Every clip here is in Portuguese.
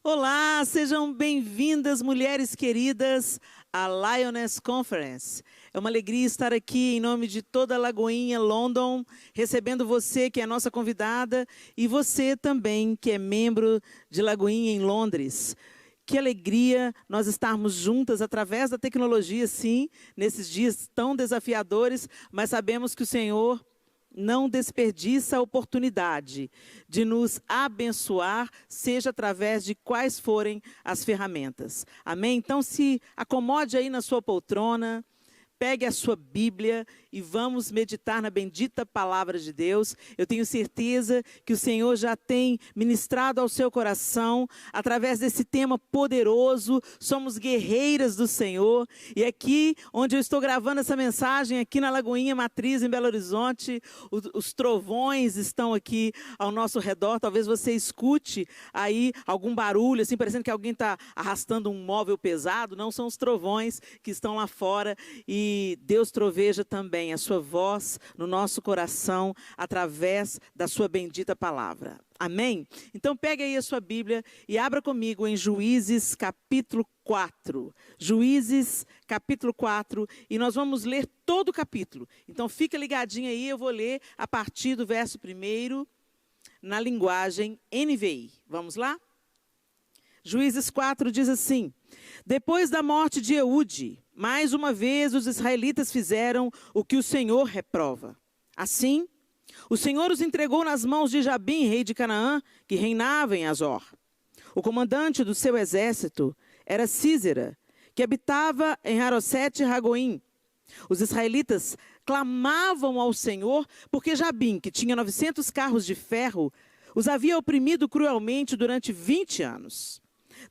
Olá, sejam bem-vindas, mulheres queridas, à Lioness Conference. É uma alegria estar aqui em nome de toda a Lagoinha, London, recebendo você que é a nossa convidada e você também que é membro de Lagoinha em Londres. Que alegria nós estarmos juntas através da tecnologia, sim, nesses dias tão desafiadores, mas sabemos que o Senhor não desperdiça a oportunidade de nos abençoar, seja através de quais forem as ferramentas. Amém? Então se acomode aí na sua poltrona, pegue a sua Bíblia e vamos meditar na bendita palavra de Deus. Eu tenho certeza que o Senhor já tem ministrado ao seu coração através desse tema poderoso. Somos guerreiras do Senhor. E aqui, onde eu estou gravando essa mensagem, aqui na Lagoinha Matriz, em Belo Horizonte, os trovões estão aqui ao nosso redor. Talvez você escute aí algum barulho, assim, parecendo que alguém está arrastando um móvel pesado. Não, são os trovões que estão lá fora. E Deus troveja também a sua voz no nosso coração através da sua bendita palavra. Amém? Então pegue aí a sua Bíblia e abra comigo em Juízes capítulo 4. Juízes capítulo 4 e nós vamos ler todo o capítulo. Então fica ligadinho aí, eu vou ler a partir do verso 1 na linguagem NVI. Vamos lá? Juízes 4 diz assim: depois da morte de Eude, mais uma vez os israelitas fizeram o que o Senhor reprova. Assim, o Senhor os entregou nas mãos de Jabim, rei de Canaã, que reinava em Azor. O comandante do seu exército era Sísera, que habitava em Harosete-Ragoim. Os israelitas clamavam ao Senhor porque Jabim, que tinha 900 carros de ferro, os havia oprimido cruelmente durante 20 anos.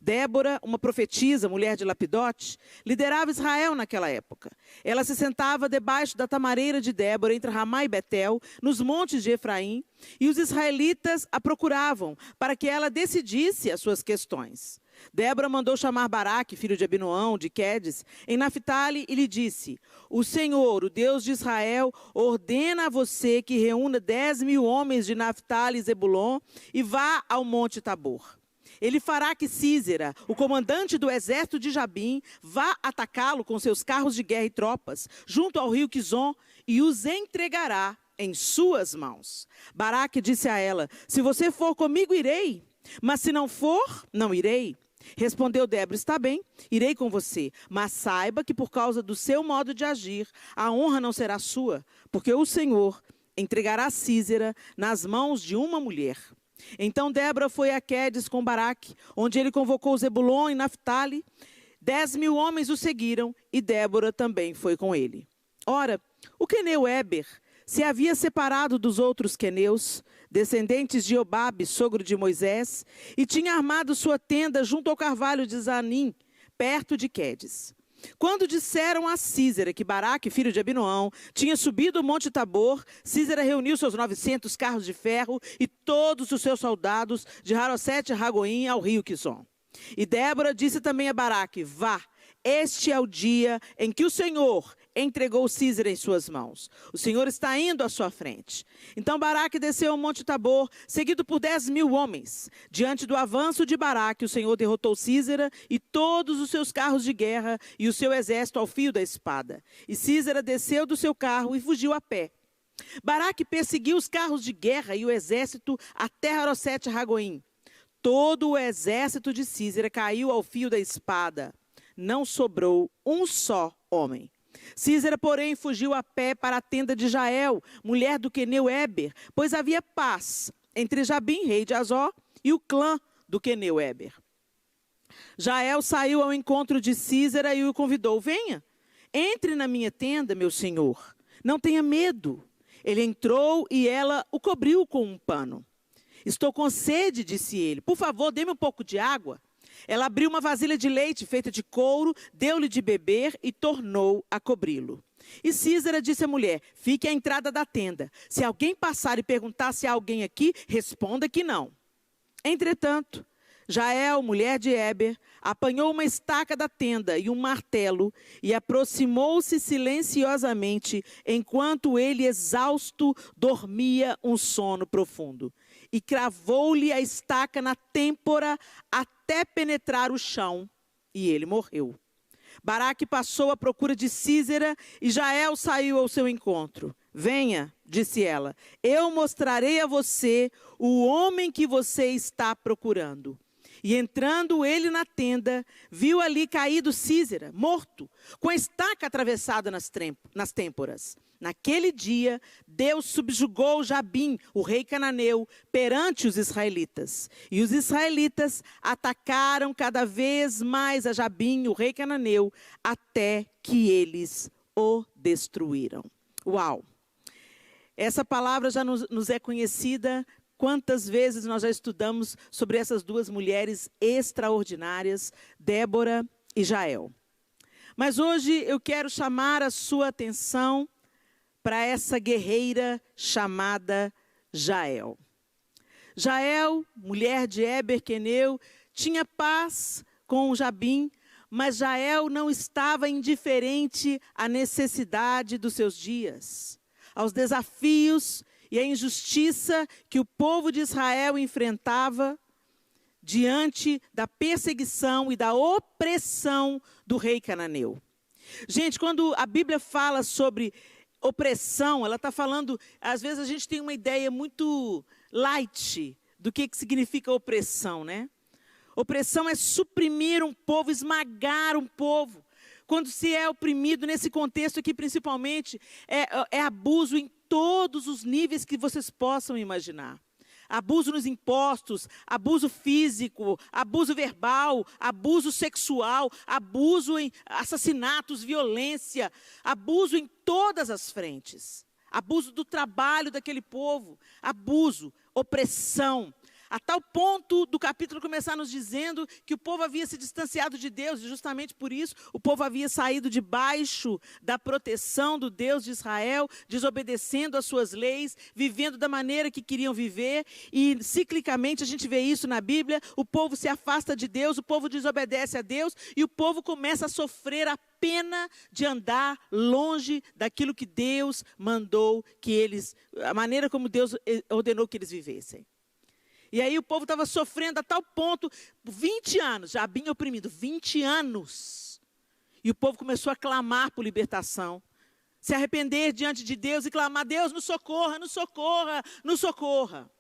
Débora, uma profetisa, mulher de Lapidote, liderava Israel naquela época. Ela se sentava debaixo da tamareira de Débora, entre Ramá e Betel, nos montes de Efraim, e os israelitas a procuravam para que ela decidisse as suas questões. Débora mandou chamar Baraque, filho de Abinoão, de Quedes, em Naphtali, e lhe disse: o Senhor, o Deus de Israel, ordena a você que reúna 10.000 homens de Naphtali e Zebulon e vá ao monte Tabor. Ele fará que Sísera, o comandante do exército de Jabim, vá atacá-lo com seus carros de guerra e tropas, junto ao rio Quizon, e os entregará em suas mãos. Baraque disse a ela: se você for comigo, irei, mas se não for, não irei. Respondeu Débora: está bem, irei com você, mas saiba que por causa do seu modo de agir, a honra não será sua, porque o Senhor entregará Sísera nas mãos de uma mulher. Então Débora foi a Quedes com Baraque, onde ele convocou Zebulon e Naphtali. 10.000 homens o seguiram e Débora também foi com ele. Ora, o queneu Éber se havia separado dos outros queneus, descendentes de Obabe, sogro de Moisés, e tinha armado sua tenda junto ao carvalho de Zanim, perto de Quedes. Quando disseram a Sísera que Baraque, filho de Abinoão, tinha subido o monte Tabor, Sísera reuniu seus 900 carros de ferro e todos os seus soldados de Harosete-Ragoim ao rio Quizon. E Débora disse também a Baraque: vá, este é o dia em que o Senhor entregou Sísera em suas mãos. O Senhor está indo à sua frente. Então Baraque desceu ao monte Tabor, seguido por 10.000 homens. Diante do avanço de Baraque, o Senhor derrotou Sísera e todos os seus carros de guerra e o seu exército ao fio da espada. E Sísera desceu do seu carro e fugiu a pé. Baraque perseguiu os carros de guerra e o exército até Harosete-Ragoim. Todo o exército de Sísera caiu ao fio da espada. Não sobrou um só homem. Sísera, porém, fugiu a pé para a tenda de Jael, mulher do queneu Éber, pois havia paz entre Jabim, rei de Azor, e o clã do queneu Éber. Jael saiu ao encontro de Sísera e o convidou: venha, entre na minha tenda, meu senhor, não tenha medo. Ele entrou e ela o cobriu com um pano. Estou com sede, disse ele, por favor, dê-me um pouco de água. Ela abriu uma vasilha de leite feita de couro, deu-lhe de beber e tornou a cobri-lo. E Sísera disse à mulher: fique à entrada da tenda. Se alguém passar e perguntar se há alguém aqui, responda que não. Entretanto, Jael, mulher de Éber, apanhou uma estaca da tenda e um martelo e aproximou-se silenciosamente enquanto ele, exausto, dormia um sono profundo. e cravou-lhe a estaca na têmpora até penetrar o chão, e ele morreu. Baraque passou à procura de Sísera e Jael saiu ao seu encontro. Venha, disse ela, eu mostrarei a você o homem que você está procurando. E entrando ele na tenda, viu ali caído Sísera, morto, com a estaca atravessada nas têmporas. Naquele dia, Deus subjugou Jabim, o rei cananeu, perante os israelitas. E os israelitas atacaram cada vez mais a Jabim, o rei cananeu, até que eles o destruíram. Uau! Essa palavra já nos é conhecida. Quantas vezes nós já estudamos sobre essas duas mulheres extraordinárias, Débora e Jael. Mas hoje eu quero chamar a sua atenção para essa guerreira chamada Jael. Jael, mulher de Eber Queneu, tinha paz com Jabim, mas Jael não estava indiferente à necessidade dos seus dias, aos desafios e à injustiça que o povo de Israel enfrentava diante da perseguição e da opressão do rei cananeu. Gente, quando a Bíblia fala sobre opressão, ela está falando, às vezes a gente tem uma ideia muito light do que significa opressão, né? Opressão é suprimir um povo, esmagar um povo. Quando se é oprimido, nesse contexto aqui principalmente, é abuso em todos os níveis que vocês possam imaginar. Abuso nos impostos, abuso físico, abuso verbal, abuso sexual, abuso em assassinatos, violência, abuso em todas as frentes. Abuso do trabalho daquele povo, abuso, opressão. A tal ponto do capítulo começar nos dizendo que o povo havia se distanciado de Deus, e justamente por isso o povo havia saído debaixo da proteção do Deus de Israel, desobedecendo às suas leis, vivendo da maneira que queriam viver, e ciclicamente a gente vê isso na Bíblia, o povo se afasta de Deus, o povo desobedece a Deus, e o povo começa a sofrer a pena de andar longe daquilo que Deus mandou que eles, a maneira como Deus ordenou que eles vivessem. E aí o povo estava sofrendo a tal ponto, 20 anos, Jabim oprimido, 20 anos. E o povo começou a clamar por libertação, se arrepender diante de Deus e clamar, Deus nos socorra, nos socorra, nos socorra.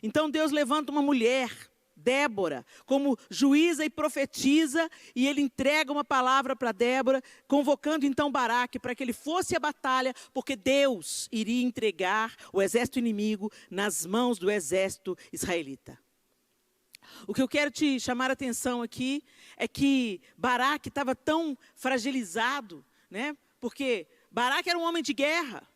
Então Deus levanta uma mulher, Débora, como juíza e profetiza, e ele entrega uma palavra para Débora, convocando então Baraque para que ele fosse à batalha, porque Deus iria entregar o exército inimigo nas mãos do exército israelita. O que eu quero te chamar a atenção aqui é que Baraque estava tão fragilizado, né? Porque Baraque era um homem de guerra.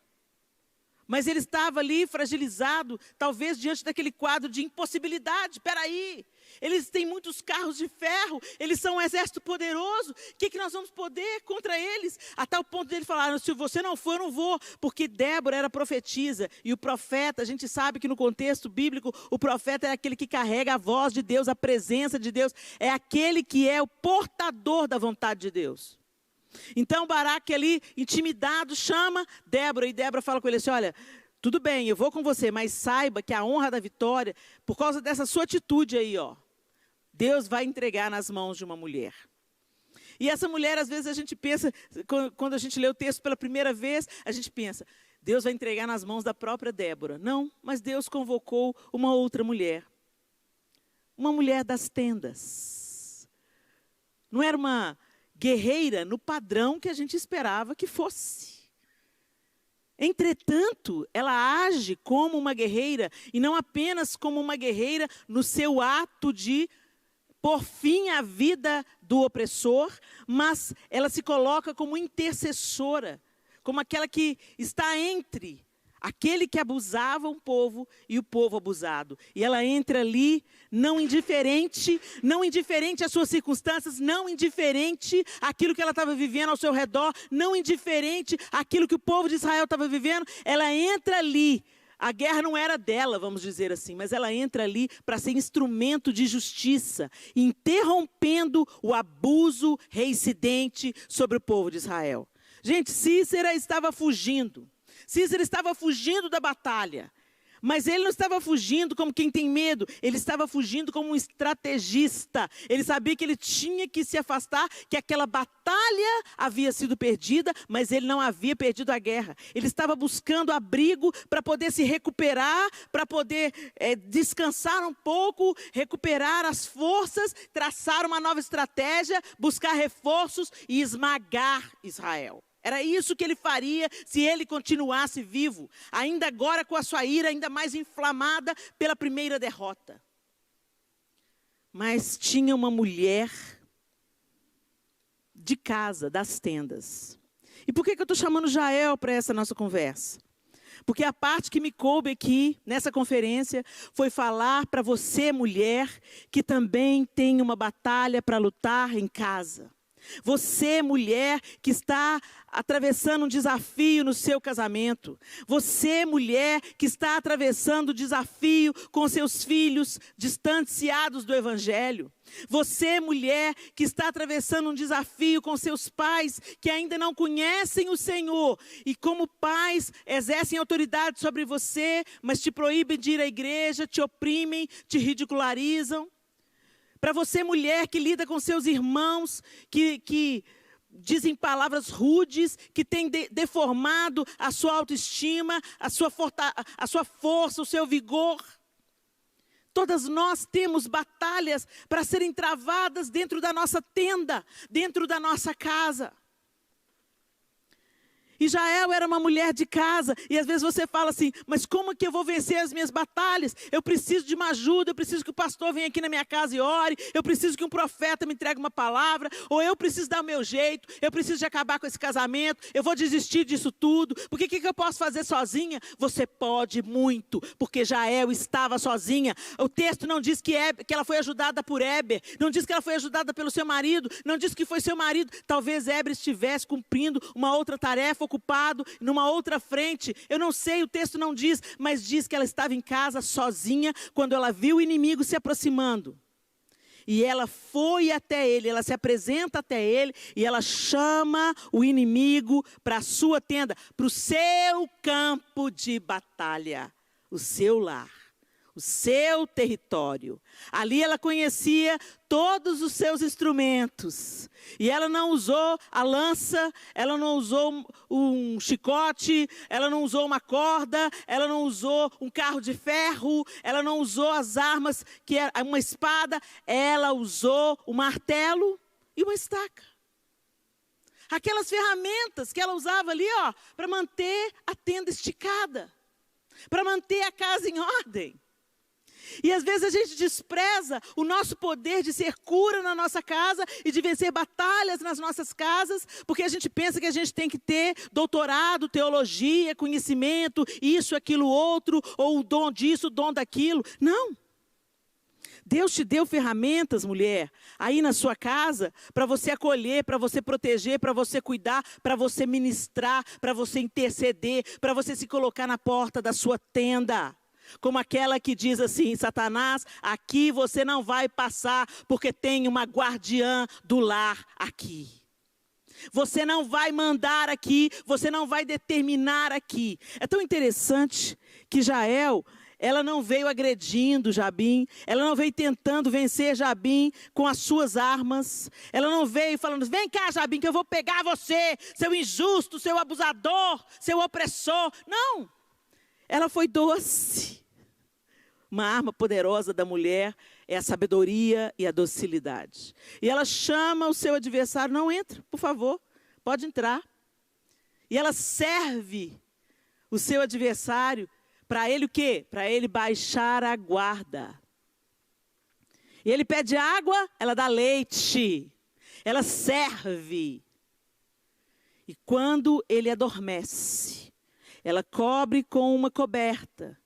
Mas ele estava ali fragilizado, talvez diante daquele quadro de impossibilidade. Espera aí, eles têm muitos carros de ferro, eles são um exército poderoso, o que nós vamos poder contra eles? A tal ponto de ele falar, se você não for, eu não vou, porque Débora era profetisa, e o profeta, a gente sabe que no contexto bíblico, o profeta é aquele que carrega a voz de Deus, a presença de Deus, é aquele que é o portador da vontade de Deus. Então Baraque ali, intimidado, chama Débora, e Débora fala com ele assim, olha, tudo bem, eu vou com você, mas saiba que a honra da vitória, por causa dessa sua atitude aí, ó, Deus vai entregar nas mãos de uma mulher. E essa mulher, às vezes a gente pensa, quando a gente lê o texto pela primeira vez, a gente pensa, Deus vai entregar nas mãos da própria Débora. Não, mas Deus convocou uma outra mulher. Uma mulher das tendas. Não era uma guerreira no padrão que a gente esperava que fosse. Entretanto, ela age como uma guerreira, e não apenas como uma guerreira no seu ato de pôr fim à vida do opressor, mas ela se coloca como intercessora, como aquela que está entre aquele que abusava um povo e o povo abusado. E ela entra ali, não indiferente às suas circunstâncias, não indiferente àquilo que ela estava vivendo ao seu redor, não indiferente àquilo que o povo de Israel estava vivendo. Ela entra ali. A guerra não era dela, vamos dizer assim, mas ela entra ali para ser instrumento de justiça, interrompendo o abuso reincidente sobre o povo de Israel. Gente, Sísera estava fugindo. Sísera estava fugindo da batalha, Mas ele não estava fugindo como quem tem medo, ele estava fugindo como um estrategista. Ele sabia que ele tinha que se afastar, que aquela batalha havia sido perdida, mas ele não havia perdido a guerra. Ele estava buscando abrigo para poder se recuperar, para poder descansar um pouco, recuperar as forças, traçar uma nova estratégia, buscar reforços e esmagar Israel. Era isso que ele faria se ele continuasse vivo, ainda agora com a sua ira ainda mais inflamada pela primeira derrota. Mas tinha uma mulher de casa, das tendas. E por que eu estou chamando Jael para essa nossa conversa? Porque a parte que me coube aqui, nessa conferência, foi falar para você, mulher, que também tem uma batalha para lutar em casa. Você, mulher, que está atravessando um desafio no seu casamento. Você, mulher, que está atravessando um desafio com seus filhos distanciados do Evangelho. Você, mulher, que está atravessando um desafio com seus pais que ainda não conhecem o Senhor. E como pais, exercem autoridade sobre você, mas te proíbem de ir à igreja, te oprimem, te ridicularizam. Para você, mulher, que lida com seus irmãos, que dizem palavras rudes, que tem deformado a sua autoestima, a sua força, o seu vigor. Todas nós temos batalhas para serem travadas dentro da nossa tenda, dentro da nossa casa. E Jael era uma mulher de casa, e às vezes você fala assim, mas como que eu vou vencer as minhas batalhas? Eu preciso de uma ajuda, eu preciso que o pastor venha aqui na minha casa e ore, eu preciso que um profeta me entregue uma palavra, ou eu preciso dar o meu jeito, eu preciso de acabar com esse casamento, eu vou desistir disso tudo, porque o que eu posso fazer sozinha? Você pode muito, porque Jael estava sozinha. O texto não diz que ela foi ajudada por Éber, não diz que ela foi ajudada pelo seu marido, não diz que foi seu marido. Talvez Éber estivesse cumprindo uma outra tarefa, ocupado numa outra frente, eu não sei, o texto não diz, mas diz que ela estava em casa sozinha, quando ela viu o inimigo se aproximando. E ela foi até ele, ela se apresenta até ele, e ela chama o inimigo para a sua tenda, para o seu campo de batalha, o seu lar. O seu território. Ali ela conhecia todos os seus instrumentos. E ela não usou a lança, ela não usou um chicote, ela não usou uma corda, ela não usou um carro de ferro, ela não usou as armas, que é uma espada, ela usou um martelo e uma estaca. Aquelas ferramentas que ela usava ali, para manter a tenda esticada, para manter a casa em ordem. E às vezes a gente despreza o nosso poder de ser cura na nossa casa e de vencer batalhas nas nossas casas, porque a gente pensa que a gente tem que ter doutorado, teologia, conhecimento, isso, aquilo, outro, ou o dom disso, o dom daquilo. Não. Deus te deu ferramentas, mulher, aí na sua casa, para você acolher, para você proteger, para você cuidar, para você ministrar, para você interceder, para você se colocar na porta da sua tenda. Como aquela que diz assim, Satanás, aqui você não vai passar, porque tem uma guardiã do lar aqui. Você não vai mandar aqui, você não vai determinar aqui. É tão interessante que Jael, ela não veio agredindo Jabim, ela não veio tentando vencer Jabim com as suas armas. Ela não veio falando, vem cá Jabim que eu vou pegar você, seu injusto, seu abusador, seu opressor. Não. Ela foi doce. Uma arma poderosa da mulher é a sabedoria e a docilidade. E ela chama o seu adversário, não entra, por favor, pode entrar. E ela serve o seu adversário para ele o quê? Para ele baixar a guarda. E ele pede água, ela dá leite. Ela serve. E quando ele adormece, ela cobre com uma coberta.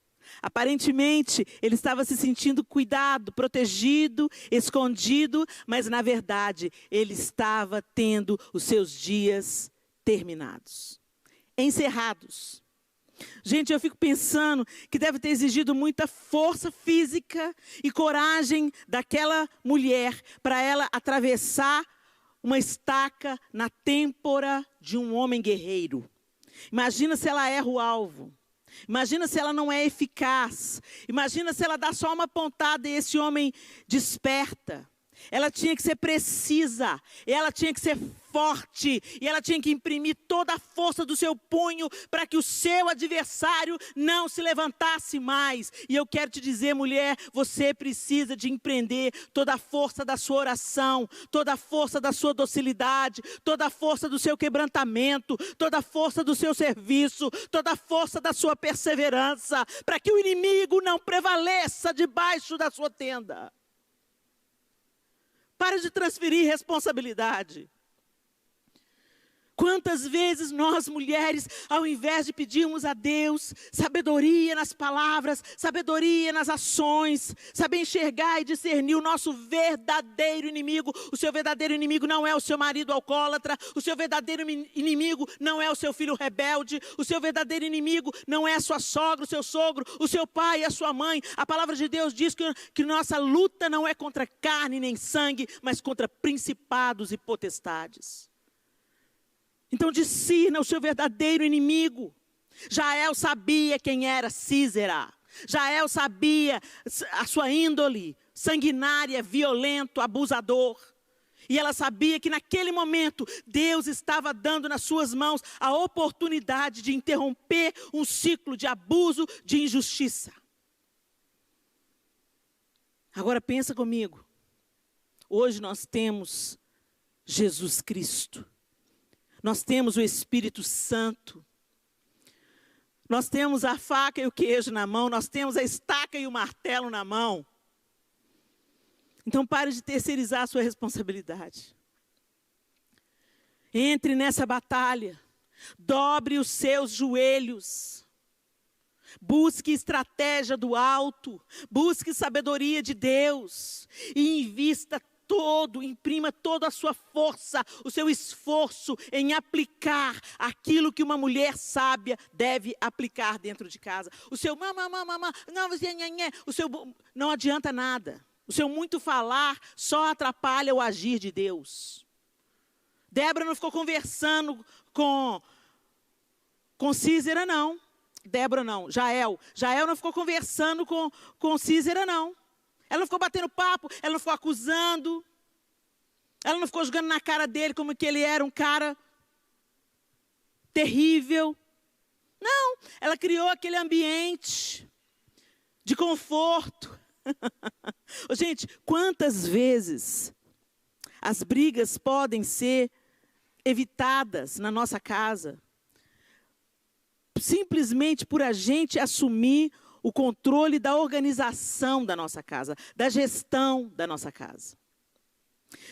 Aparentemente, ele estava se sentindo cuidado, protegido, escondido, mas na verdade, ele estava tendo os seus dias terminados, encerrados. Gente, eu fico pensando que deve ter exigido muita força física e coragem daquela mulher para ela atravessar uma estaca na têmpora de um homem guerreiro. Imagina se ela erra o alvo. Imagina se ela não é eficaz. Imagina se ela dá só uma pontada e esse homem desperta. Ela tinha que ser precisa, ela tinha que ser forte, e ela tinha que imprimir toda a força do seu punho para que o seu adversário não se levantasse mais. E eu quero te dizer, mulher, você precisa de empreender toda a força da sua oração, toda a força da sua docilidade, toda a força do seu quebrantamento, toda a força do seu serviço, toda a força da sua perseverança, para que o inimigo não prevaleça debaixo da sua tenda. Para de transferir responsabilidade. Quantas vezes nós, mulheres, ao invés de pedirmos a Deus sabedoria nas palavras, sabedoria nas ações, saber enxergar e discernir o nosso verdadeiro inimigo. O seu verdadeiro inimigo não é o seu marido alcoólatra, o seu verdadeiro inimigo não é o seu filho rebelde, o seu verdadeiro inimigo não é a sua sogra, o seu sogro, o seu pai e a sua mãe. A palavra de Deus diz que nossa luta não é contra carne nem sangue, mas contra principados e potestades. Então discirna o seu verdadeiro inimigo. Jael sabia quem era Sísera. Jael sabia a sua índole sanguinária, violento, abusador. E ela sabia que naquele momento Deus estava dando nas suas mãos a oportunidade de interromper um ciclo de abuso, de injustiça. Agora pensa comigo. Hoje nós temos Jesus Cristo. Nós temos o Espírito Santo. Nós temos a faca e o queijo na mão. Nós temos a estaca e o martelo na mão. Então pare de terceirizar a sua responsabilidade. Entre nessa batalha. Dobre os seus joelhos. Busque estratégia do alto. Busque sabedoria de Deus. E invista imprima toda a sua força, o seu esforço em aplicar aquilo que uma mulher sábia deve aplicar dentro de casa. O seu não adianta nada. O seu muito falar só atrapalha o agir de Deus. Débora não ficou conversando com Sísera, não. Débora não, Jael. Jael não ficou conversando com Sísera, não. Ela não ficou batendo papo, ela não ficou acusando. Ela não ficou jogando na cara dele como que ele era um cara terrível. Não, ela criou aquele ambiente de conforto. Gente, quantas vezes as brigas podem ser evitadas na nossa casa? Simplesmente por a gente assumir o controle da organização da nossa casa, da gestão da nossa casa.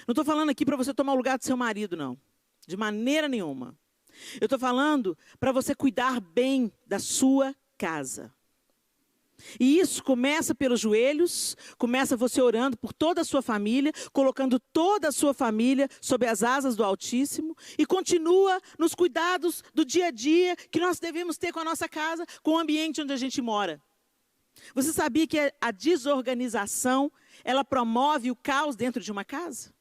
Não estou falando aqui para você tomar o lugar do seu marido, não. De maneira nenhuma. Eu estou falando para você cuidar bem da sua casa. E isso começa pelos joelhos, começa você orando por toda a sua família, colocando toda a sua família sob as asas do Altíssimo, e continua nos cuidados do dia a dia que nós devemos ter com a nossa casa, com o ambiente onde a gente mora. Você sabia que a desorganização, ela promove o caos dentro de uma casa?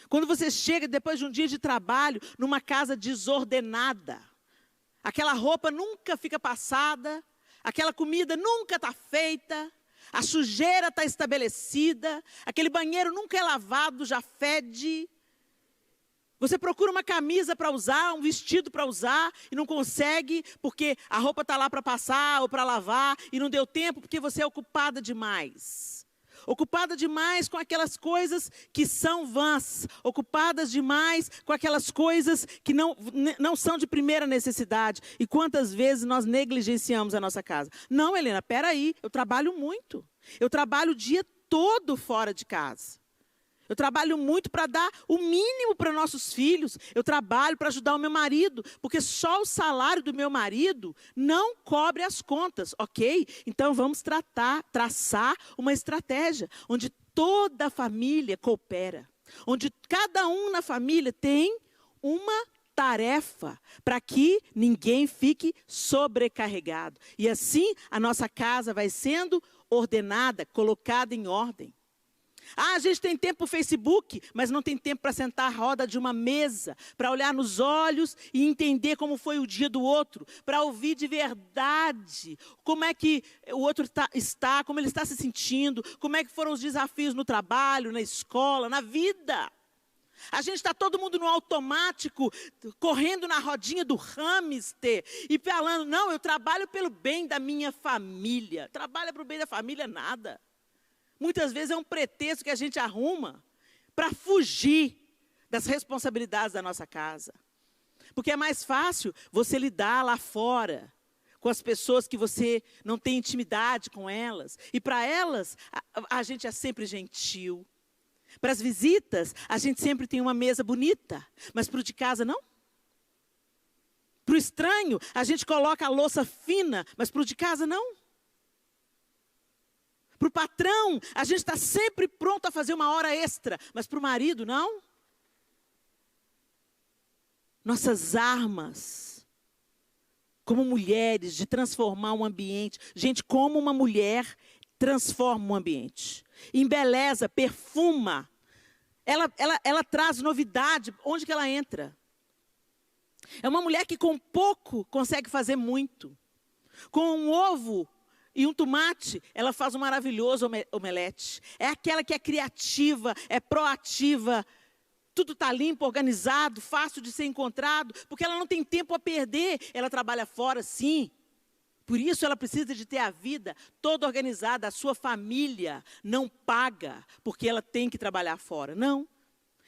Quando você chega depois de um dia de trabalho numa casa desordenada, aquela roupa nunca fica passada, aquela comida nunca está feita, a sujeira está estabelecida, aquele banheiro nunca é lavado, já fede. Você procura uma camisa para usar, um vestido para usar e não consegue porque a roupa está lá para passar ou para lavar e não deu tempo porque você é ocupada demais. Ocupada demais com aquelas coisas que são vãs. Ocupadas demais com aquelas coisas que não são de primeira necessidade. E quantas vezes nós negligenciamos a nossa casa? Não, Helena, peraí, eu trabalho muito. Eu trabalho o dia todo fora de casa. Eu trabalho muito para dar o mínimo para nossos filhos. Eu trabalho para ajudar o meu marido, porque só o salário do meu marido não cobre as contas, ok? Então vamos traçar uma estratégia onde toda a família coopera, onde cada um na família tem uma tarefa para que ninguém fique sobrecarregado. E assim a nossa casa vai sendo ordenada, colocada em ordem. Ah, a gente tem tempo para o Facebook, mas não tem tempo para sentar à roda de uma mesa, para olhar nos olhos e entender como foi o dia do outro, para ouvir de verdade como é que o outro está, como ele está se sentindo, como é que foram os desafios no trabalho, na escola, na vida. A gente está todo mundo no automático, correndo na rodinha do hamster e falando, não, eu trabalho pelo bem da minha família. Trabalha para o bem da família, nada. Muitas vezes é um pretexto que a gente arruma para fugir das responsabilidades da nossa casa. Porque é mais fácil você lidar lá fora com as pessoas que você não tem intimidade com elas. E para elas, a gente é sempre gentil. Para as visitas, a gente sempre tem uma mesa bonita. Mas para o de casa, não. Para o estranho, a gente coloca a louça fina, mas para o de casa, não. Para o patrão, a gente está sempre pronto a fazer uma hora extra, mas para o marido, não. Nossas armas, como mulheres, de transformar um ambiente. Gente, como uma mulher transforma um ambiente. Embeleza, perfuma. Ela traz novidade, onde que ela entra. É uma mulher que com pouco consegue fazer muito. Com um ovo e um tomate, ela faz um maravilhoso omelete. É aquela que é criativa, é proativa. Tudo está limpo, organizado, fácil de ser encontrado. Porque ela não tem tempo a perder. Ela trabalha fora, sim. Por isso ela precisa de ter a vida toda organizada. A sua família não paga porque ela tem que trabalhar fora. Não.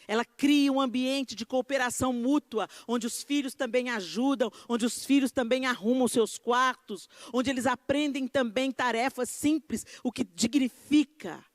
Ela cria um ambiente de cooperação mútua, onde os filhos também ajudam, onde os filhos também arrumam seus quartos, onde eles aprendem também tarefas simples, o que dignifica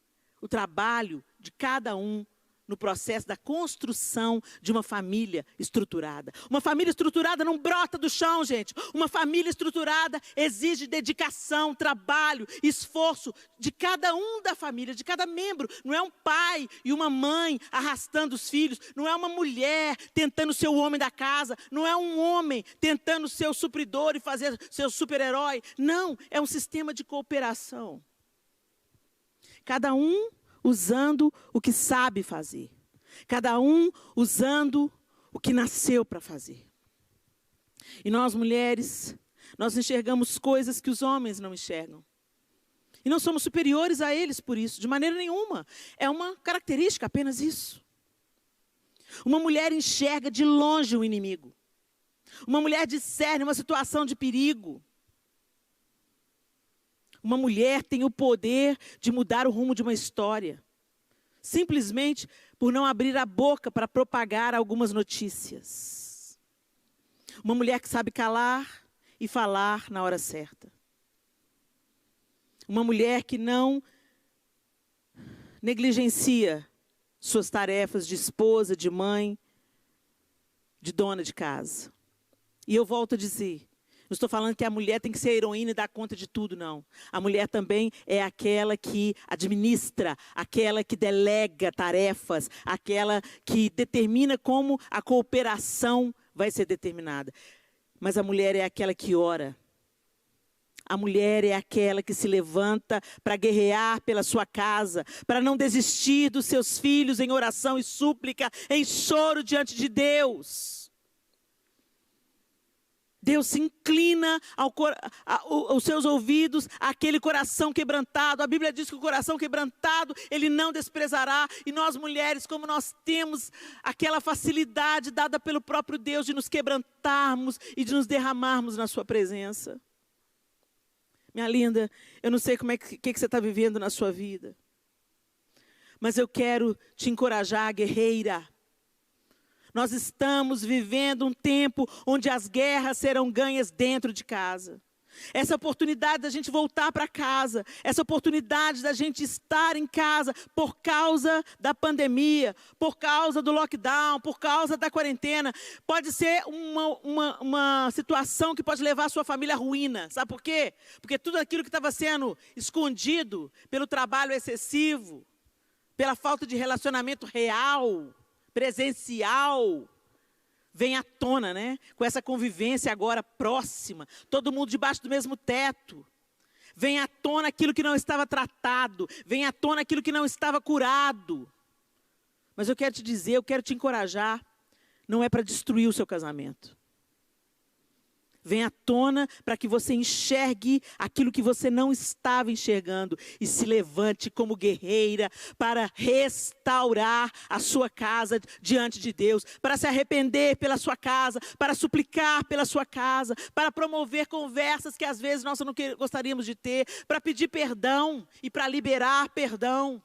o trabalho de cada um no processo da construção de uma família estruturada. Uma família estruturada não brota do chão, gente. Uma família estruturada exige dedicação, trabalho, esforço de cada um da família, de cada membro. Não é um pai e uma mãe arrastando os filhos. Não é uma mulher tentando ser o homem da casa. Não é um homem tentando ser o supridor e fazer seu super-herói. Não, é um sistema de cooperação. Cada um usando o que sabe fazer. Cada um usando o que nasceu para fazer. E nós, mulheres, nós enxergamos coisas que os homens não enxergam. E não somos superiores a eles por isso, de maneira nenhuma. É uma característica, apenas isso. Uma mulher enxerga de longe o inimigo. Uma mulher discerne uma situação de perigo. Uma mulher tem o poder de mudar o rumo de uma história. Simplesmente por não abrir a boca para propagar algumas notícias. Uma mulher que sabe calar e falar na hora certa. Uma mulher que não negligencia suas tarefas de esposa, de mãe, de dona de casa. E eu volto a dizer, não estou falando que a mulher tem que ser a heroína e dar conta de tudo, não. A mulher também é aquela que administra, aquela que delega tarefas, aquela que determina como a cooperação vai ser determinada. Mas a mulher é aquela que ora. A mulher é aquela que se levanta para guerrear pela sua casa, para não desistir dos seus filhos em oração e súplica, em choro diante de Deus. Deus se inclina aos seus ouvidos, àquele coração quebrantado. A Bíblia diz que o coração quebrantado, Ele não desprezará. E nós mulheres, como nós temos aquela facilidade dada pelo próprio Deus de nos quebrantarmos e de nos derramarmos na sua presença. Minha linda, eu não sei como que você está vivendo na sua vida. Mas eu quero te encorajar, guerreira. Nós estamos vivendo um tempo onde as guerras serão ganhas dentro de casa. Essa oportunidade da gente voltar para casa, essa oportunidade da gente estar em casa por causa da pandemia, por causa do lockdown, por causa da quarentena, pode ser uma situação que pode levar a sua família à ruína. Sabe por quê? Porque tudo aquilo que estava sendo escondido pelo trabalho excessivo, pela falta de relacionamento real, presencial, vem à tona, né? Com essa convivência agora próxima, todo mundo debaixo do mesmo teto. Vem à tona aquilo que não estava tratado. Vem à tona aquilo que não estava curado. Mas eu quero te dizer, eu quero te encorajar. Não é para destruir o seu casamento. Vem à tona para que você enxergue aquilo que você não estava enxergando. E se levante como guerreira para restaurar a sua casa diante de Deus. Para se arrepender pela sua casa. Para suplicar pela sua casa. Para promover conversas que às vezes nós não gostaríamos de ter. Para pedir perdão e para liberar perdão.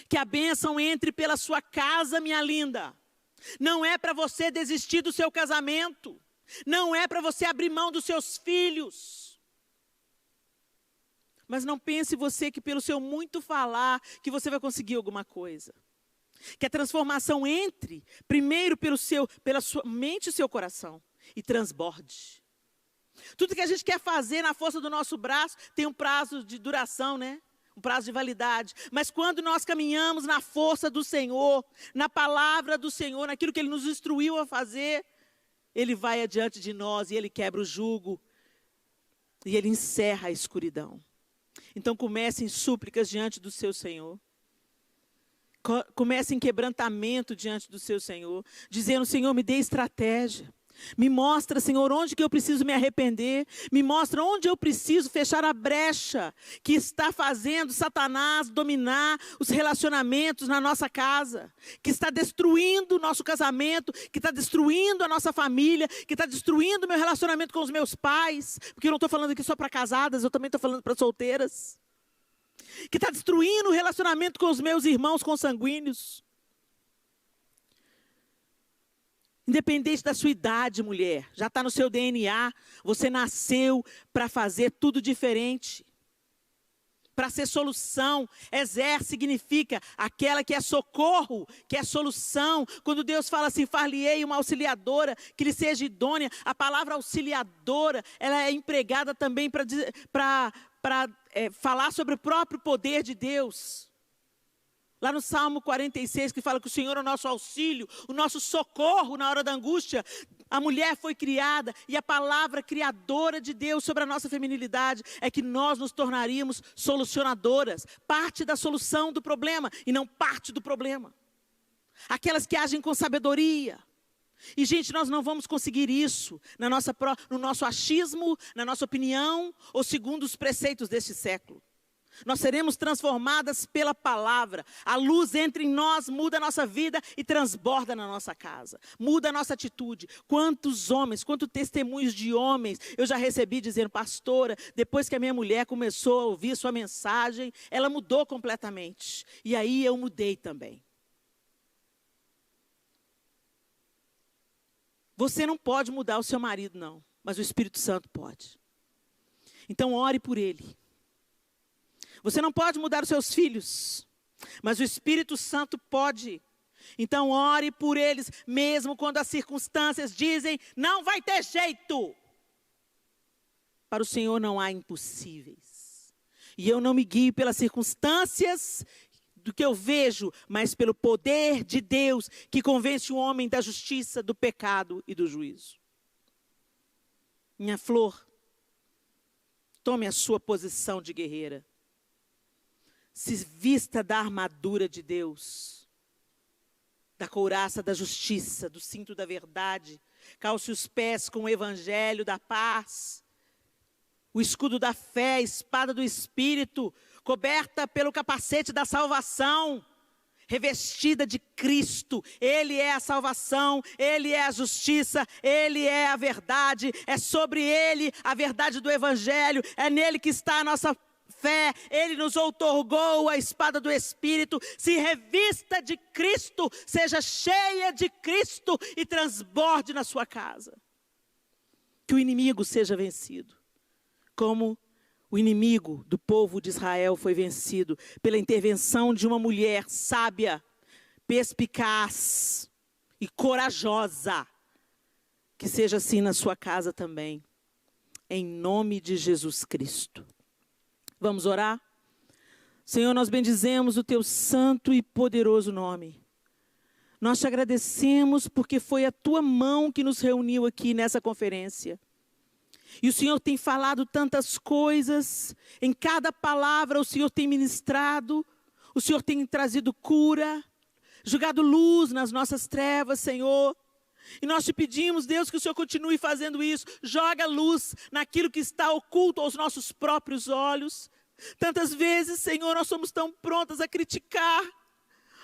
Que a bênção entre pela sua casa, minha linda. Não é para você desistir do seu casamento. Não é para você abrir mão dos seus filhos. Mas não pense você que pelo seu muito falar, que você vai conseguir alguma coisa. Que a transformação entre, primeiro pela sua mente e seu coração, e transborde. Tudo que a gente quer fazer na força do nosso braço, tem um prazo de duração, né? Um prazo de validade. Mas quando nós caminhamos na força do Senhor, na palavra do Senhor, naquilo que Ele nos instruiu a fazer, Ele vai adiante de nós e Ele quebra o jugo. E Ele encerra a escuridão. Então comece em súplicas diante do seu Senhor. Comece em quebrantamento diante do seu Senhor. Dizendo, Senhor, me dê estratégia. Me mostra, Senhor, onde que eu preciso me arrepender. Me mostra onde eu preciso fechar a brecha que está fazendo Satanás dominar os relacionamentos na nossa casa. Que está destruindo o nosso casamento, que está destruindo a nossa família, que está destruindo o meu relacionamento com os meus pais. Porque eu não estou falando aqui só para casadas, eu também estou falando para solteiras. Que está destruindo o relacionamento com os meus irmãos consanguíneos. Independente da sua idade, mulher, já está no seu DNA, você nasceu para fazer tudo diferente. Para ser solução. Ezer significa aquela que é socorro, que é solução. Quando Deus fala assim, far-lhe-ei uma auxiliadora, que lhe seja idônea. A palavra auxiliadora, ela é empregada também para falar sobre o próprio poder de Deus. Lá no Salmo 46, que fala que o Senhor é o nosso auxílio, o nosso socorro na hora da angústia. A mulher foi criada e a palavra criadora de Deus sobre a nossa feminilidade é que nós nos tornaríamos solucionadoras. Parte da solução do problema e não parte do problema. Aquelas que agem com sabedoria. E, gente, nós não vamos conseguir isso no nosso achismo, na nossa opinião ou segundo os preceitos deste século. Nós seremos transformadas pela palavra. A luz entra em nós, muda a nossa vida e transborda na nossa casa. Muda a nossa atitude. Quantos homens, quantos testemunhos de homens eu já recebi dizendo, pastora, depois que a minha mulher começou a ouvir sua mensagem, ela mudou completamente. E aí eu mudei também. Você não pode mudar o seu marido, não. Mas o Espírito Santo pode. Então ore por ele. Você não pode mudar os seus filhos, mas o Espírito Santo pode. Então ore por eles, mesmo quando as circunstâncias dizem, não vai ter jeito. Para o Senhor não há impossíveis. E eu não me guio pelas circunstâncias do que eu vejo, mas pelo poder de Deus, que convence o homem da justiça, do pecado e do juízo. Minha flor, tome a sua posição de guerreira. Se vista da armadura de Deus, da couraça da justiça, do cinto da verdade, calce os pés com o evangelho da paz, o escudo da fé, a espada do Espírito, coberta pelo capacete da salvação, revestida de Cristo. Ele é a salvação, Ele é a justiça, Ele é a verdade, é sobre Ele a verdade do evangelho, é nele que está a nossa fé. Ele nos outorgou a espada do Espírito. Se revista de Cristo, seja cheia de Cristo e transborde na sua casa. Que o inimigo seja vencido, como o inimigo do povo de Israel foi vencido pela intervenção de uma mulher sábia, perspicaz e corajosa. Que seja assim na sua casa também, em nome de Jesus Cristo. Vamos orar? Senhor, nós bendizemos o teu santo e poderoso nome. Nós te agradecemos porque foi a tua mão que nos reuniu aqui nessa conferência. E o Senhor tem falado tantas coisas, em cada palavra o Senhor tem ministrado, o Senhor tem trazido cura, jogado luz nas nossas trevas, Senhor. E nós te pedimos, Deus, que o Senhor continue fazendo isso. Joga luz naquilo que está oculto aos nossos próprios olhos. Tantas vezes, Senhor, nós somos tão prontas a criticar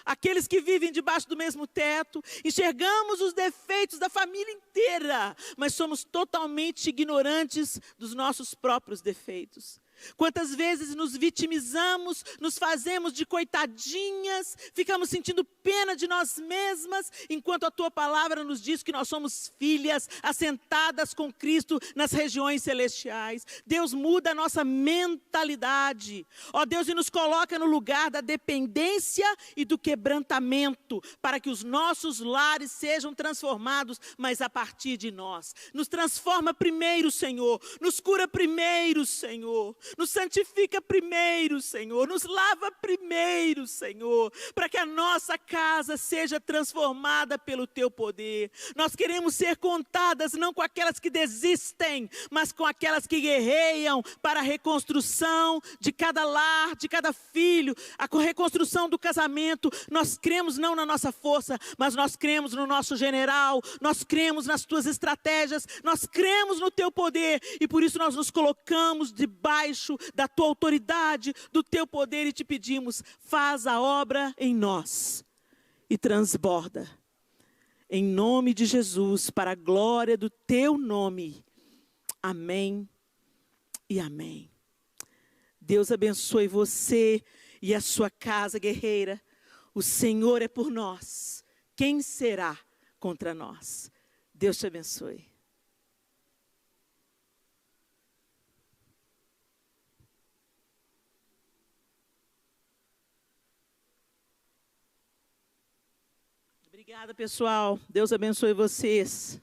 aqueles que vivem debaixo do mesmo teto. Enxergamos os defeitos da família inteira, mas somos totalmente ignorantes dos nossos próprios defeitos. Quantas vezes nos vitimizamos, nos fazemos de coitadinhas, ficamos sentindo pena de nós mesmas, enquanto a tua palavra nos diz que nós somos filhas assentadas com Cristo nas regiões celestiais. Deus, muda a nossa mentalidade, ó Deus, e nos coloca no lugar da dependência e do quebrantamento, para que os nossos lares sejam transformados, mas a partir de nós. Nos transforma primeiro, Senhor, nos cura primeiro, Senhor. Nos santifica primeiro, Senhor. Nos lava primeiro, Senhor. Para que a nossa casa seja transformada pelo Teu poder. Nós queremos ser contadas não com aquelas que desistem, mas com aquelas que guerreiam para a reconstrução de cada lar, de cada filho, a reconstrução do casamento. Nós cremos não na nossa força, mas nós cremos no nosso general. Nós cremos nas Tuas estratégias. Nós cremos no Teu poder. E por isso nós nos colocamos debaixo da Tua autoridade, do Teu poder, e te pedimos, faz a obra em nós e transborda, em nome de Jesus, para a glória do Teu nome, amém e amém. Deus abençoe você e a sua casa, guerreira. O Senhor é por nós, quem será contra nós? Deus te abençoe. Obrigada, pessoal. Deus abençoe vocês.